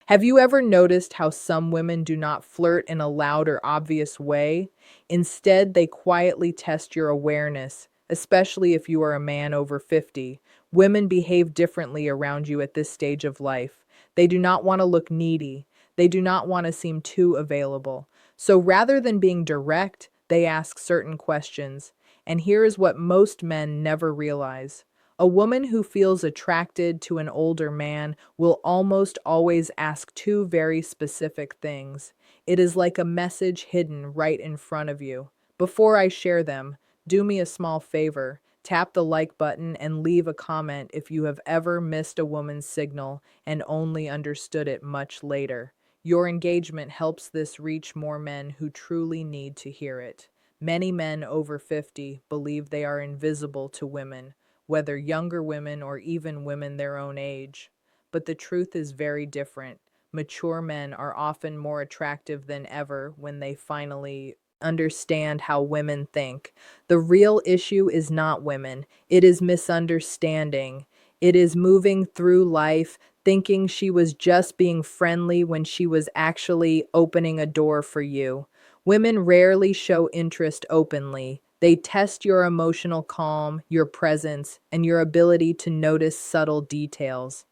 Have you ever noticed how some women do not flirt in a loud or obvious way? Instead, they quietly test your awareness, especially if you are a man over 50. Women behave differently around you at this stage of life. They do not want to look needy. They do not want to seem too available. So rather than being direct, they ask certain questions. And here is what most men never realize. A woman who feels attracted to an older man will almost always ask two very specific things. It is like a message hidden right in front of you. Before I share them, do me a small favor. Tap the like button and leave a comment if you have ever missed a woman's signal and only understood it much later. Your engagement helps this reach more men who truly need to hear it. Many men over 50 believe they are invisible to women, whether younger women or even women their own age. But the truth is very different. Mature men are often more attractive than ever when they finally understand how women think. The real issue is not women, it is misunderstanding. It is moving through life thinking she was just being friendly when she was actually opening a door for you. Women rarely show interest openly. They test your emotional calm, your presence, and your ability to notice subtle details.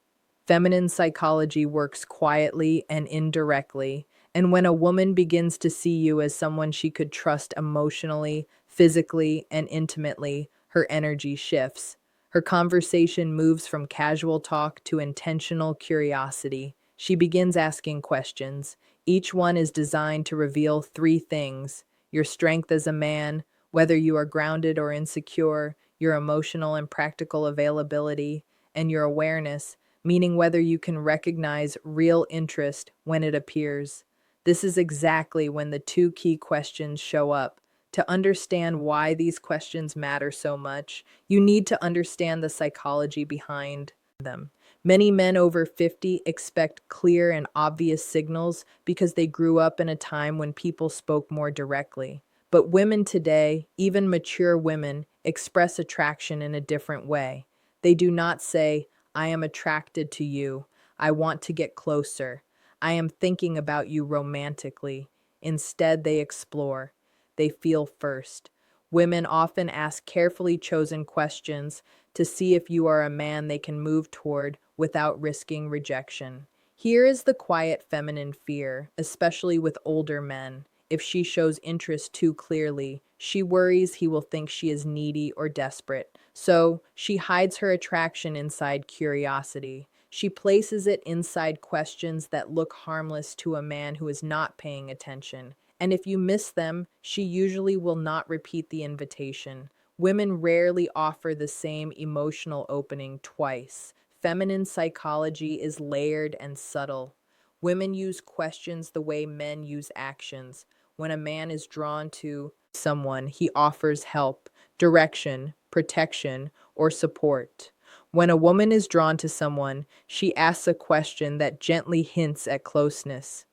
Feminine psychology works quietly and indirectly, and when a woman begins to see you as someone she could trust emotionally, physically, and intimately, her energy shifts. Her conversation moves from casual talk to intentional curiosity. She begins asking questions. Each one is designed to reveal three things: your strength as a man, whether you are grounded or insecure, your emotional and practical availability, and your awareness, meaning whether you can recognize real interest when it appears. This is exactly when the two key questions show up. To understand why these questions matter so much, you need to understand the psychology behind them. Many men over 50 expect clear and obvious signals because they grew up in a time when people spoke more directly. But women today, even mature women, express attraction in a different way. They do not say, I am attracted to you. I want to get closer. I am thinking about you romantically. Instead, they explore. They feel first. Women often ask carefully chosen questions to see if you are a man they can move toward without risking rejection. Here is the quiet feminine fear, especially with older men. If she shows interest too clearly, she worries he will think she is needy or desperate. So, she hides her attraction inside curiosity. She places it inside questions that look harmless to a man who is not paying attention. And if you miss them, she usually will not repeat the invitation. Women rarely offer the same emotional opening twice. Feminine psychology is layered and subtle. Women use questions the way men use actions. When a man is drawn to someone, he offers help, direction, protection, or support. When a woman is drawn to someone, she asks a question that gently hints at closeness.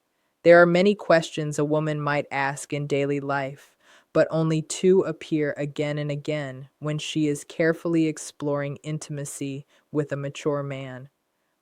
There are many questions a woman might ask in daily life, but only two appear again and again when she is carefully exploring intimacy with a mature man.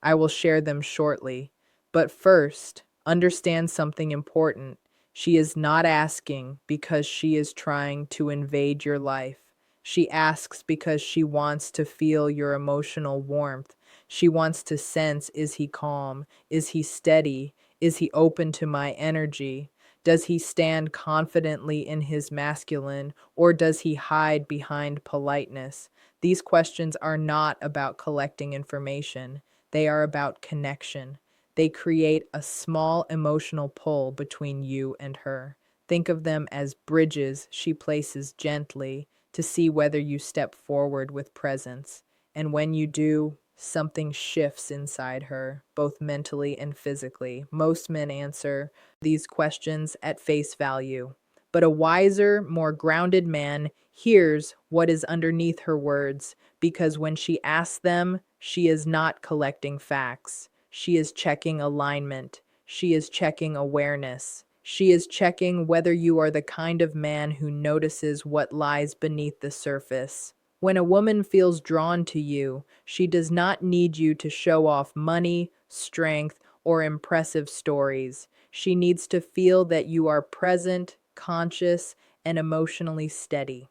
I will share them shortly. But first, understand something important. She is not asking because she is trying to invade your life. She asks because she wants to feel your emotional warmth. She wants to sense, is he calm? Is he steady? Is he open to my energy? Does he stand confidently in his masculine, or does he hide behind politeness? These questions are not about collecting information. They are about connection. They create a small emotional pull between you and her. Think of them as bridges she places gently to see whether you step forward with presence. And when you do, something shifts inside her, both mentally and physically. Most men answer these questions at face value, but a wiser, more grounded man hears what is underneath her words, because when she asks them, she is not collecting facts. She is checking alignment. She is checking awareness. She is checking whether you are the kind of man who notices what lies beneath the surface. When a woman feels drawn to you, she does not need you to show off money, strength, or impressive stories. She needs to feel that you are present, conscious, and emotionally steady.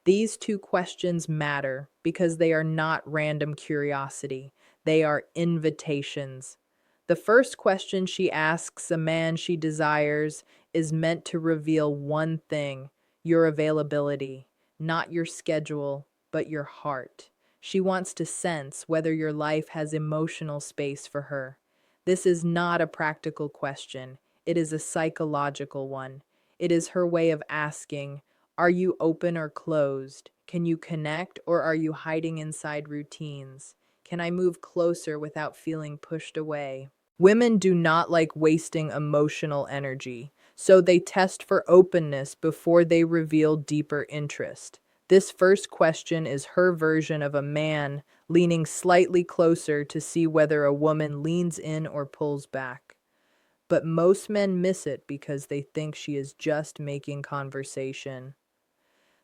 These two questions matter because they are not random curiosity, they are invitations. The first question she asks a man she desires is meant to reveal one thing: your availability, not your schedule, but your heart. She wants to sense whether your life has emotional space for her. This is not a practical question, it is a psychological one. It is her way of asking, are you open or closed? Can you connect or are you hiding inside routines? Can I move closer without feeling pushed away? Women do not like wasting emotional energy, so they test for openness before they reveal deeper interest. This first question is her version of a man leaning slightly closer to see whether a woman leans in or pulls back. But most men miss it because they think she is just making conversation.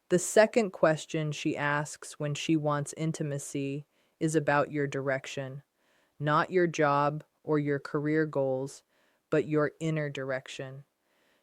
The second question she asks when she wants intimacy is about your direction, not your job or your career goals, but your inner direction.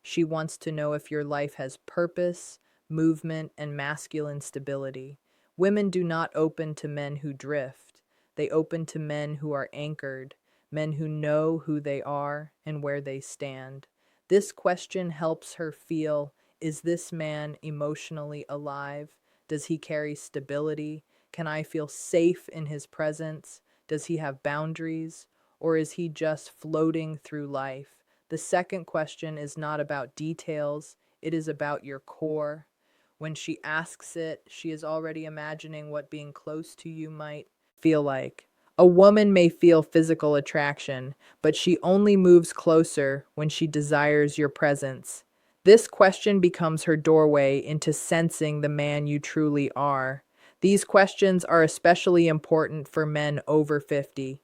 She wants to know if your life has purpose, movement, and masculine stability. Women do not open to men who drift. They open to men who are anchored, men who know who they are and where they stand. This question helps her feel, is this man emotionally alive? Does he carry stability? Can I feel safe in his presence? Does he have boundaries? Or is he just floating through life? The second question is not about details, it is about your core. When she asks it, she is already imagining what being close to you might feel like. A woman may feel physical attraction, but she only moves closer when she desires your presence. This question becomes her doorway into sensing the man you truly are. These questions are especially important for men over 50.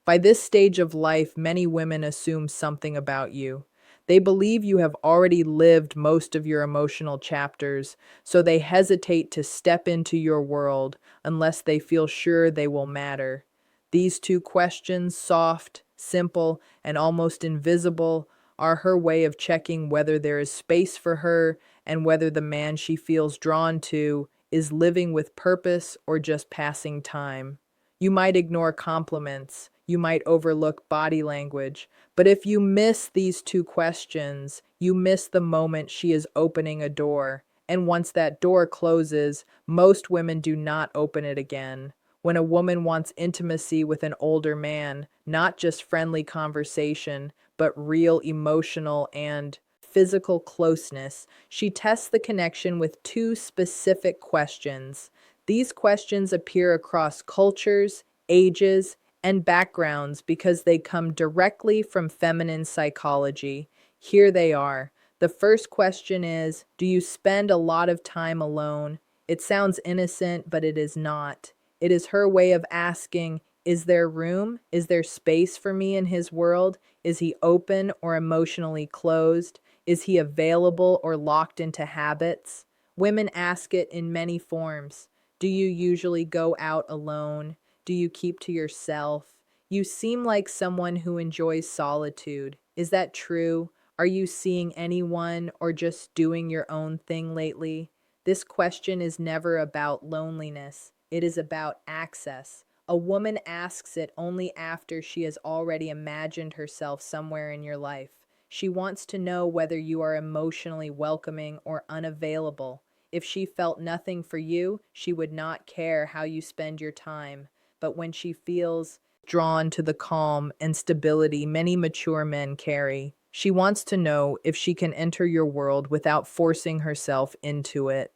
By this stage of life, many women assume something about you. They believe you have already lived most of your emotional chapters, so they hesitate to step into your world unless they feel sure they will matter. These two questions, soft, simple, and almost invisible, are her way of checking whether there is space for her and whether the man she feels drawn to is living with purpose or just passing time. You might ignore compliments, you might overlook body language, but if you miss these two questions, you miss the moment she is opening a door. And once that door closes, most women do not open it again. When a woman wants intimacy with an older man, not just friendly conversation, but real emotional and physical closeness, she tests the connection with two specific questions. These questions appear across cultures, ages, and backgrounds because they come directly from feminine psychology. Here they are. The first question is, do you spend a lot of time alone? It sounds innocent, but it is not. It is her way of asking, is there room? Is there space for me in his world? Is he open or emotionally closed? Is he available or locked into habits? Women ask it in many forms. Do you usually go out alone? Do you keep to yourself? You seem like someone who enjoys solitude. Is that true? Are you seeing anyone or just doing your own thing lately? This question is never about loneliness. It is about access. A woman asks it only after she has already imagined herself somewhere in your life. She wants to know whether you are emotionally welcoming or unavailable. If she felt nothing for you, she would not care how you spend your time. But when she feels drawn to the calm and stability many mature men carry, she wants to know if she can enter your world without forcing herself into it.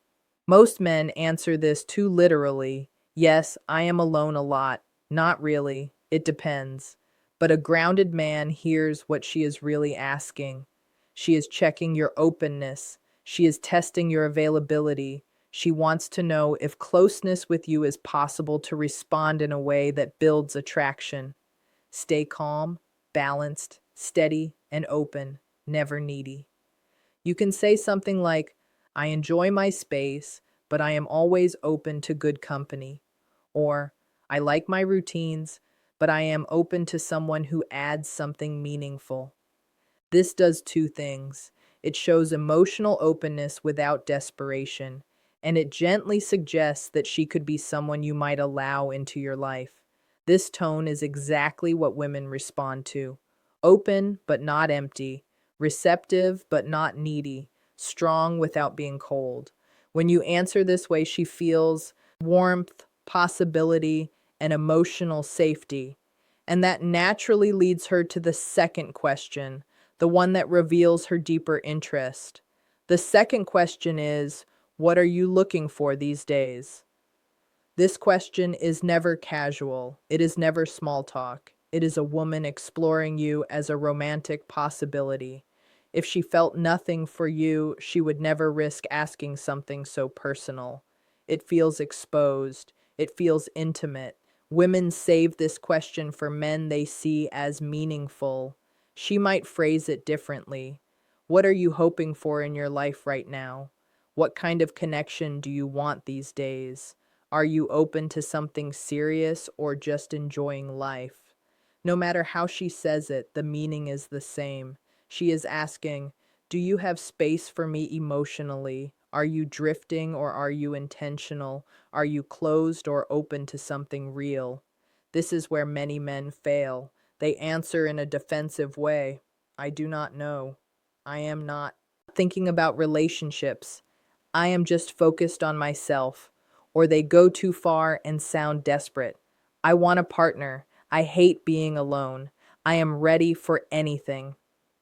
Most men answer this too literally. Yes, I am alone a lot. Not really. It depends. But a grounded man hears what she is really asking. She is checking your openness. She is testing your availability. She wants to know if closeness with you is possible to respond in a way that builds attraction. Stay calm, balanced, steady, and open, never needy. You can say something like, I enjoy my space, but I am always open to good company. Or, I like my routines, but I am open to someone who adds something meaningful. This does two things. It shows emotional openness without desperation, and it gently suggests that she could be someone you might allow into your life. This tone is exactly what women respond to: open but not empty, receptive but not needy, strong without being cold. When you answer this way, she feels warmth, possibility, and emotional safety. And that naturally leads her to the second question, the one that reveals her deeper interest. The second question is, what are you looking for these days? This question is never casual. It is never small talk. It is a woman exploring you as a romantic possibility. If she felt nothing for you, she would never risk asking something so personal. It feels exposed. It feels intimate. Women save this question for men they see as meaningful. She might phrase it differently. What are you hoping for in your life right now? What kind of connection do you want these days? Are you open to something serious or just enjoying life? No matter how she says it, the meaning is the same. She is asking, do you have space for me emotionally? Are you drifting or are you intentional? Are you closed or open to something real? This is where many men fail. They answer in a defensive way. I do not know. I am not thinking about relationships. I am just focused on myself. Or they go too far and sound desperate. I want a partner. I hate being alone. I am ready for anything.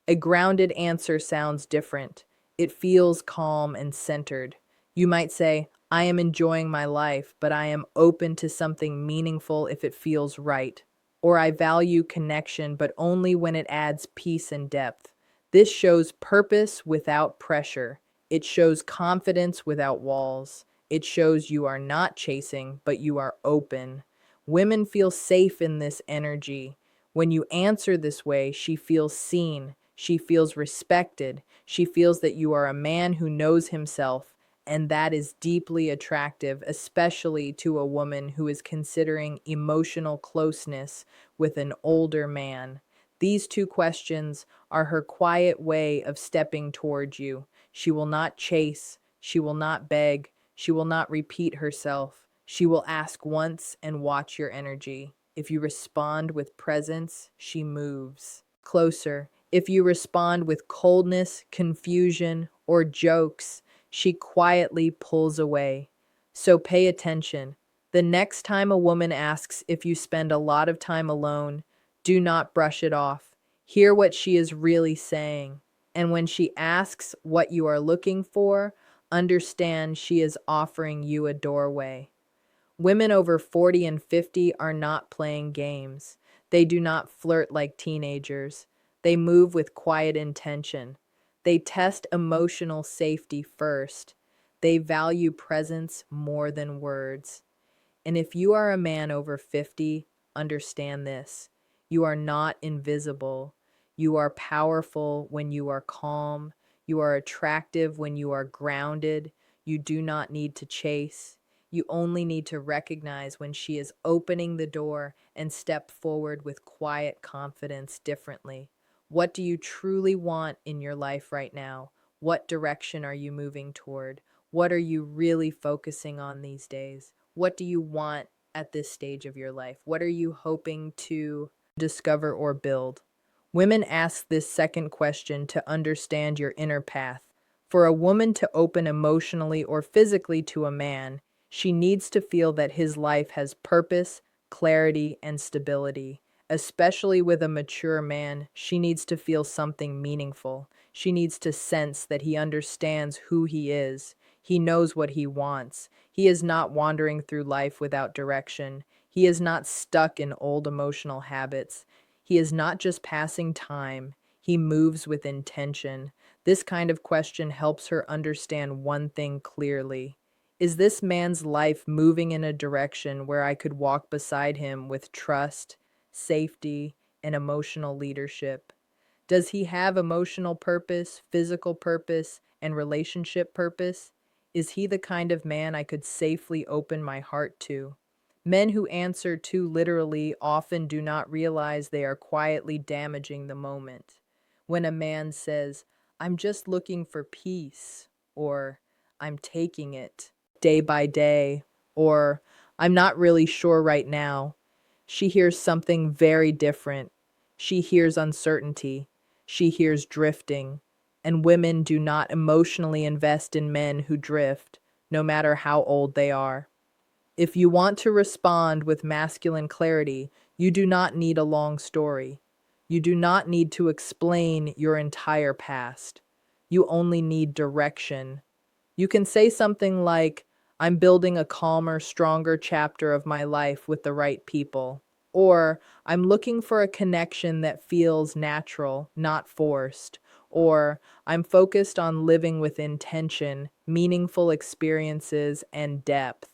A grounded answer sounds different. It feels calm and centered. You might say, I am enjoying my life, but I am open to something meaningful if it feels right. Or I value connection, but only when it adds peace and depth. This shows purpose without pressure. It shows confidence without walls. It shows you are not chasing, but you are open. Women feel safe in this energy. When you answer this way, she feels seen. She feels respected. She feels that you are a man who knows himself, and that is deeply attractive, especially to a woman who is considering emotional closeness with an older man. These two questions are her quiet way of stepping towards you. She will not chase. She will not beg. She will not repeat herself. She will ask once and watch your energy. If you respond with presence, she moves closer. If you respond with coldness, confusion, or jokes, she quietly pulls away. So pay attention. The next time a woman asks if you spend a lot of time alone, do not brush it off. Hear what she is really saying. And when she asks what you are looking for, understand she is offering you a doorway. Women over 40 and 50 are not playing games. They do not flirt like teenagers. They move with quiet intention. They test emotional safety first. They value presence more than words. And if you are a man over 50, understand this. You are not invisible. You are powerful when you are calm. You are attractive when you are grounded. You do not need to chase. You only need to recognize when she is opening the door and step forward with quiet confidence differently. What do you truly want in your life right now? What direction are you moving toward? What are you really focusing on these days? What do you want at this stage of your life? What are you hoping to discover or build? Women ask this second question to understand your inner path. For a woman to open emotionally or physically to a man, she needs to feel that his life has purpose, clarity, and stability. Especially with a mature man, she needs to feel something meaningful. She needs to sense that he understands who he is. He knows what he wants. He is not wandering through life without direction. He is not stuck in old emotional habits. He is not just passing time. He moves with intention. This kind of question helps her understand one thing clearly. Is this man's life moving in a direction where I could walk beside him with trust, safety, and emotional leadership? Does he have emotional purpose, physical purpose, and relationship purpose? Is he the kind of man I could safely open my heart to? Men who answer too literally often do not realize they are quietly damaging the moment. When a man says, "I'm just looking for peace," or "I'm taking it day by day," or "I'm not really sure right now," she hears something very different. She hears uncertainty. She hears drifting. And women do not emotionally invest in men who drift, no matter how old they are. If you want to respond with masculine clarity, you do not need a long story. You do not need to explain your entire past. You only need direction. You can say something like, "I'm building a calmer, stronger chapter of my life with the right people." Or, "I'm looking for a connection that feels natural, not forced." Or, "I'm focused on living with intention, meaningful experiences, and depth."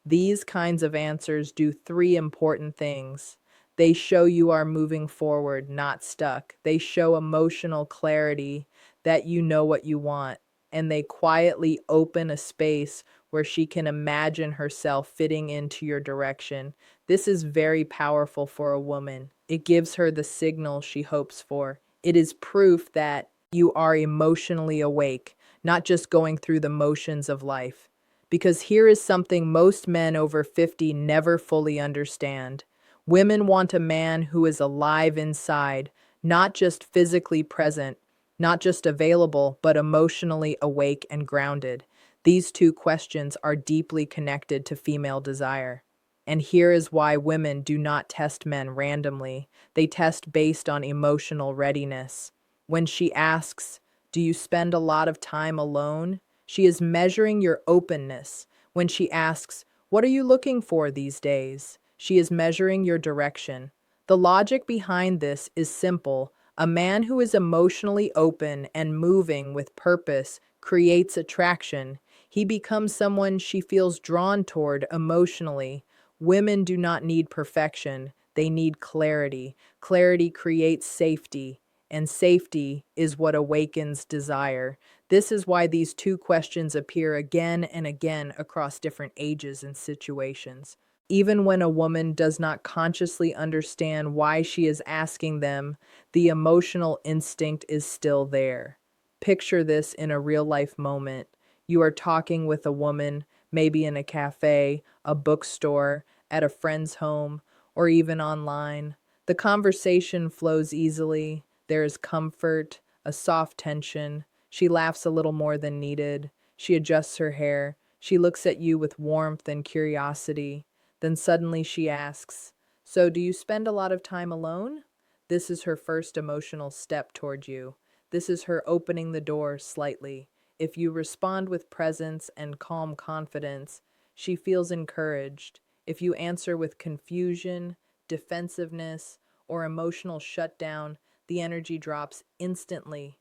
These kinds of answers do three important things. They show you are moving forward, not stuck. They show emotional clarity that you know what you want. And they quietly open a space where she can imagine herself fitting into your direction. This is very powerful for a woman. It gives her the signal she hopes for. It is proof that you are emotionally awake, not just going through the motions of life. Because here is something most men over 50 never fully understand. Women want a man who is alive inside, not just physically present, not just available, but emotionally awake and grounded. These two questions are deeply connected to female desire. And here is why women do not test men randomly. They test based on emotional readiness. When she asks, "Do you spend a lot of time alone?" she is measuring your openness. When she asks, "What are you looking for these days?" she is measuring your direction. The logic behind this is simple. A man who is emotionally open and moving with purpose creates attraction. He becomes someone she feels drawn toward emotionally. Women do not need perfection, they need clarity. Clarity creates safety, and safety is what awakens desire. This is why these two questions appear again and again across different ages and situations. Even when a woman does not consciously understand why she is asking them, the emotional instinct is still there. Picture this in a real life moment. You are talking with a woman, maybe in a cafe, a bookstore, at a friend's home, or even online. The conversation flows easily. There is comfort, a soft tension. She laughs a little more than needed. She adjusts her hair. She looks at you with warmth and curiosity. Then suddenly she asks, "So, do you spend a lot of time alone?" This is her first emotional step toward you. This is her opening the door slightly. If you respond with presence and calm confidence, she feels encouraged. If you answer with confusion, defensiveness, or emotional shutdown, the energy drops instantly.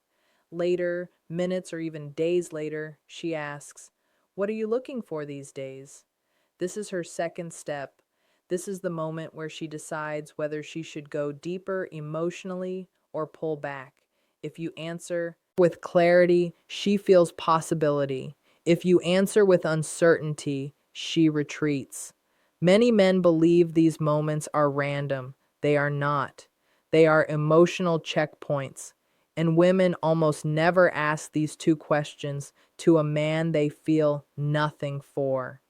Later, minutes or even days later, she asks, "What are you looking for these days?" This is her second step. This is the moment where she decides whether she should go deeper emotionally or pull back. If you answer with clarity, she feels possibility. If you answer with uncertainty, she retreats. Many men believe these moments are random. They are not. They are emotional checkpoints. And women almost never ask these two questions to a man they feel nothing for.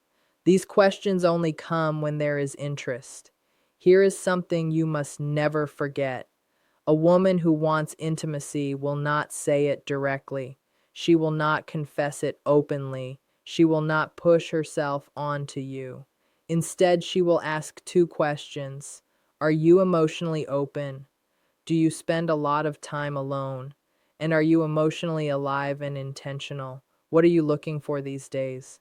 These questions only come when there is interest. Here is something you must never forget. A woman who wants intimacy will not say it directly. She will not confess it openly. She will not push herself onto you. Instead, she will ask two questions. Are you emotionally open? Do you spend a lot of time alone? And are you emotionally alive and intentional? What are you looking for these days?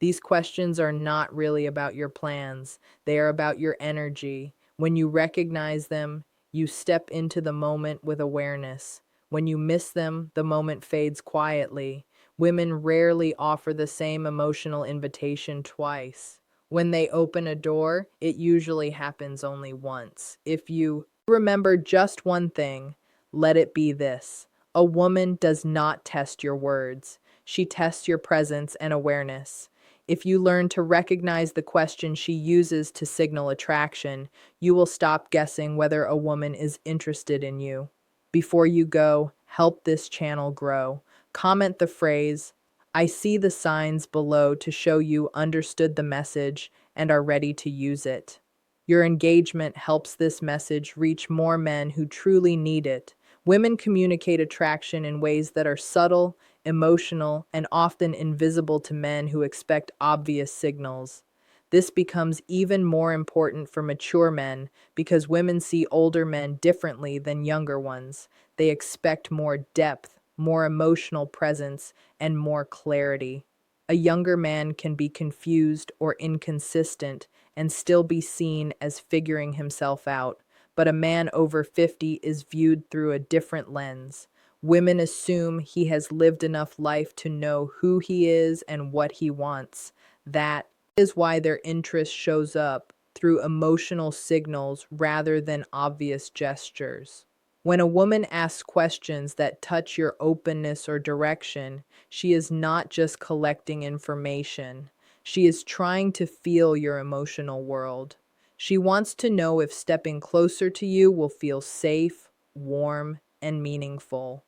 These questions are not really about your plans, they are about your energy. When you recognize them, you step into the moment with awareness. When you miss them, the moment fades quietly. Women rarely offer the same emotional invitation twice. When they open a door, it usually happens only once. If you remember just one thing, let it be this: a woman does not test your words, she tests your presence and awareness. If you learn to recognize the question she uses to signal attraction, you will stop guessing whether a woman is interested in you. Before you go, help this channel grow. Comment the phrase, "I see the signs below," to show you understood the message and are ready to use it. Your engagement helps this message reach more men who truly need it. Women communicate attraction in ways that are subtle, emotional, and often invisible to men who expect obvious signals. This becomes even more important for mature men because women see older men differently than younger ones. They expect more depth, more emotional presence, and more clarity. A younger man can be confused or inconsistent and still be seen as figuring himself out, but a man over 50 is viewed through a different lens. Women assume he has lived enough life to know who he is and what he wants. That is why their interest shows up through emotional signals rather than obvious gestures. When a woman asks questions that touch your openness or direction, she is not just collecting information. She is trying to feel your emotional world. She wants to know if stepping closer to you will feel safe, warm, and meaningful.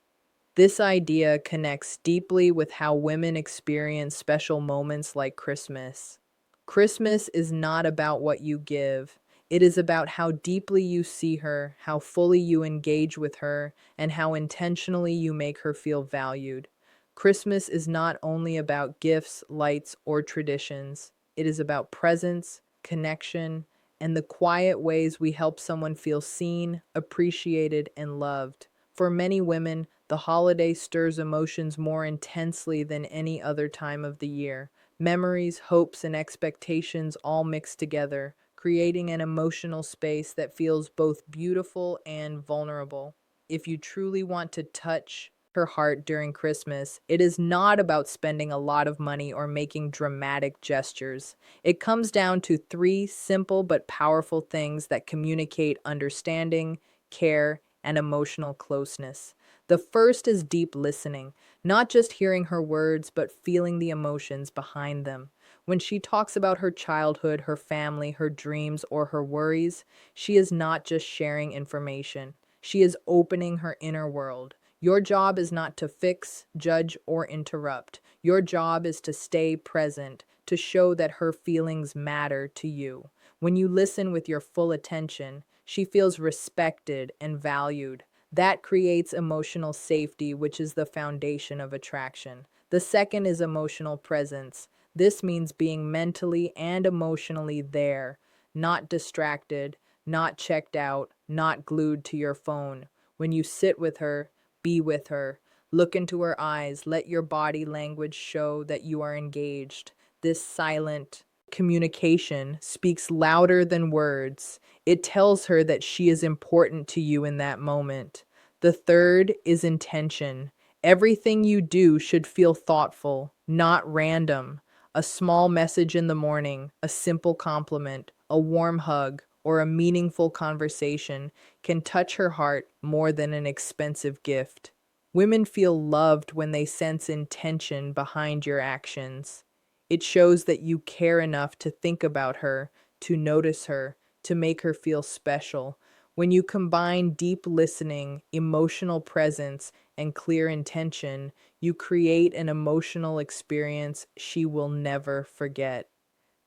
This idea connects deeply with how women experience special moments like Christmas. Christmas is not about what you give. It is about how deeply you see her, how fully you engage with her, and how intentionally you make her feel valued. Christmas is not only about gifts, lights, or traditions. It is about presence, connection, and the quiet ways we help someone feel seen, appreciated, and loved. For many women, the holiday stirs emotions more intensely than any other time of the year. Memories, hopes, and expectations all mix together, creating an emotional space that feels both beautiful and vulnerable. If you truly want to touch her heart during Christmas, it is not about spending a lot of money or making dramatic gestures. It comes down to three simple but powerful things that communicate understanding, care, and emotional closeness. The first is deep listening, not just hearing her words, but feeling the emotions behind them. When she talks about her childhood, her family, her dreams, or her worries, she is not just sharing information. She is opening her inner world. Your job is not to fix, judge, or interrupt. Your job is to stay present, to show that her feelings matter to you. When you listen with your full attention, she feels respected and valued. That creates emotional safety, which is the foundation of attraction. The second is emotional presence. This means being mentally and emotionally there, not distracted, not checked out, not glued to your phone. When you sit with her, be with her, look into her eyes, let your body language show that you are engaged. This silent communication speaks louder than words. It tells her that she is important to you in that moment. The third is intention. Everything you do should feel thoughtful, not random. A small message in the morning, a simple compliment, a warm hug, or a meaningful conversation can touch her heart more than an expensive gift. Women feel loved when they sense intention behind your actions. It shows that you care enough to think about her, to notice her, to make her feel special. When you combine deep listening, emotional presence, and clear intention, you create an emotional experience she will never forget.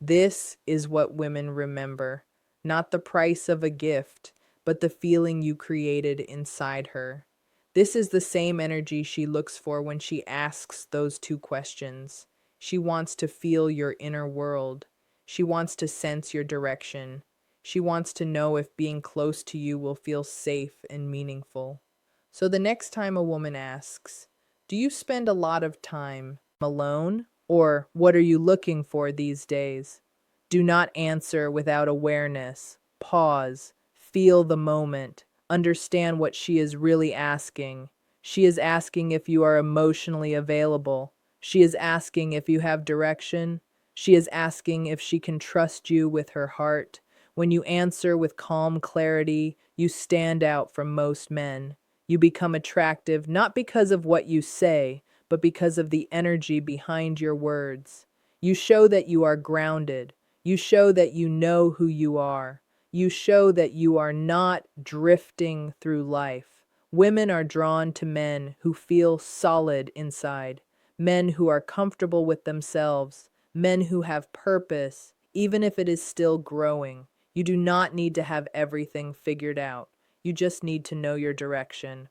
This is what women remember, not the price of a gift, but the feeling you created inside her. This is the same energy she looks for when she asks those two questions. She wants to feel your inner world. She wants to sense your direction. She wants to know if being close to you will feel safe and meaningful. So the next time a woman asks, "Do you spend a lot of time alone?" Or "What are you looking for these days?" Do not answer without awareness. Pause. Feel the moment. Understand what she is really asking. She is asking if you are emotionally available. She is asking if you have direction. She is asking if she can trust you with her heart. When you answer with calm clarity, you stand out from most men. You become attractive not because of what you say, but because of the energy behind your words. You show that you are grounded. You show that you know who you are. You show that you are not drifting through life. Women are drawn to men who feel solid inside, men who are comfortable with themselves, men who have purpose, even if it is still growing. You do not need to have everything figured out. You just need to know your direction.